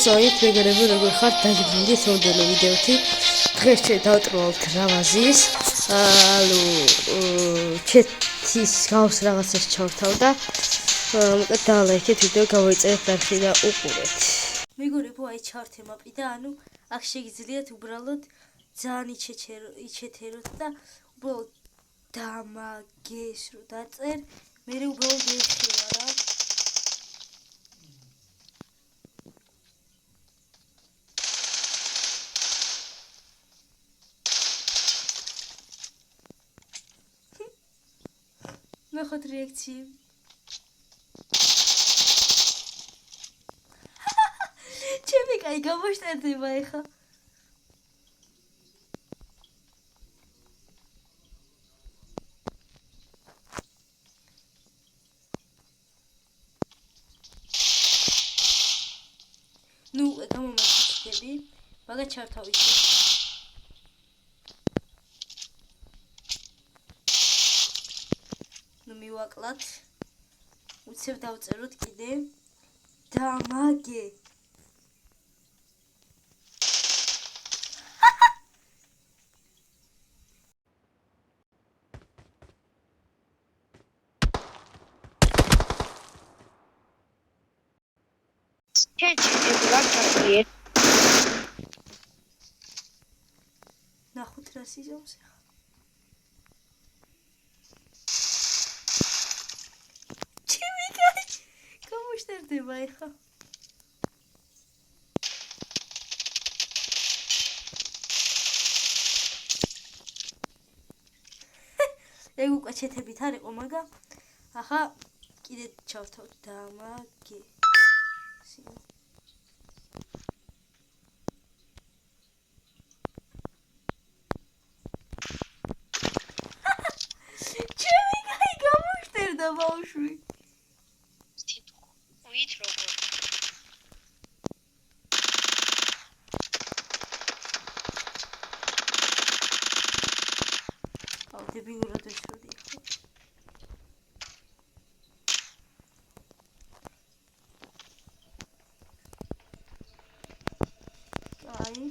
Soit მეგობრებო, როგორ ხართ? დაგიბრუნდით მომდევნო ვიდეოთი. დღეს დავტყუავთ რავაზის. ჩეთის გავს რაღაცას ჩავთავ და მეტად დალაიქეთ ვიდეო, გავაიწერეთ არხი და უყურეთ. მეგობრებო, აი ჩავთ მაპი და აქ შეგიძლიათ უბრალოდ ძალიან იჩეთეროთ და უბრალოდ დამაგეს რო დაწერ, მე უბრალოდ ეხება რა. ნახოთ რეაქცია. ჩემი კაი გამოშტერდება ეხა. ნუ გამომაჩნდები, მაგა ჩართავით. მივაკლათ უცებ დავწეროთ კიდე დამაგე ნახოთ რა სიზომს გამოშტერდება ეხა. ეგ უკვე ჩეთებით არ იყო, მაგრამ ახლა კიდე ჩავთავთ დამაგე. ჩემი კაი გამოშტერდა ბავშვი. დებიურად ეშოდი ხო? აი.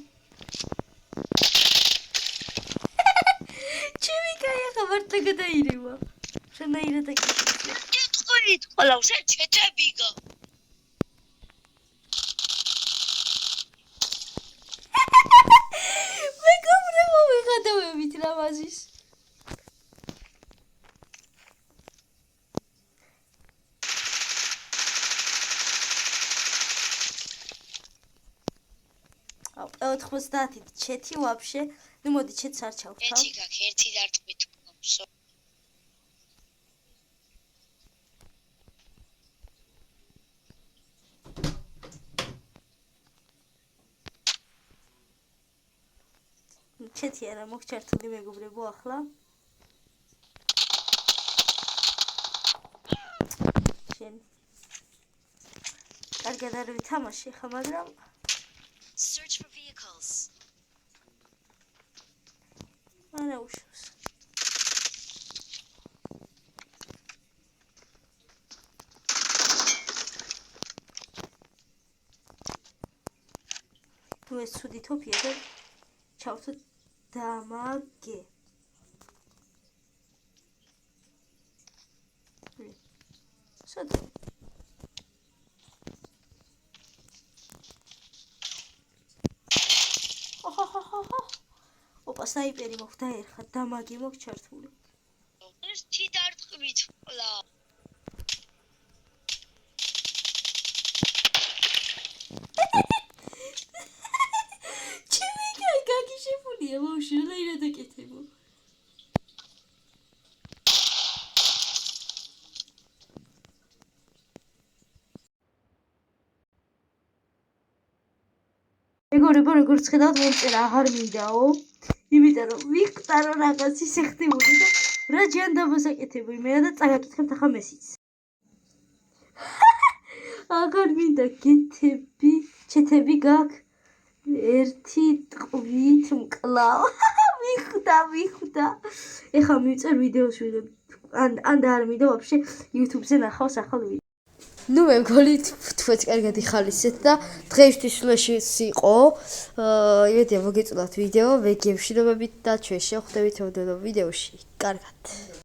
ჩემი კაი ახლა მარტო გადაირევა. შენაირად აკეთე. ტყუით ყოლავ შენ ჩეთებიგო. მეგობრებო, ვიღადავებით რავაზის. აუ 90 ჩეთი ვაფშე. ნუ მოდი ჩეთს არ ჩავთავ. ერთი გაქვს, ერთი დარტყმით გვაქვს. ჩეთი არა მოგჩართული მეგობრებო ახლა. შენ კარგად არ ვითამაში ხა, მაგრამ Search for vehicles. არა უშავს. ნუ ეს ცუდი თოფია და ჩავთო დამაგე. სად? ოპა საიპერი მოხდა ერთხა დამაგე მოგჩართული. ერთი დარტყმით ყოლა. ჩემი კაი გაგიშებულია ბავშვი, რაირად აკეთებო. მეგობრებო, როგორც ხედავთ, მომწერა აღარ მინდაო. იმიტომ რომ ვიკვდარო რაღაც ისე ხდებოდა და რა ჯანდაბას აკეთებო იმენა და წაგაკითხებთ ახლა მესიც. აღარ მინდა გეთები, ჩეთები გაქვს. ერთი ტყვით მკლავ. ვიხვდა. ეხლა მივწერ ვიდეოს ვიდეო. ან და არ მინდა ვაფშე YouTube-ზე ნახავს ახალ ვიდეო. ნუ მე მგონი თქვენც კარგად იხალისეთ და დღეისთვის ეს იყო. იმედია მოგეწონათ ვიდეო, ვეგები მშვიდობებით და ჩვენ შევხვდებით მომდევნო ვიდეოში. კარგად.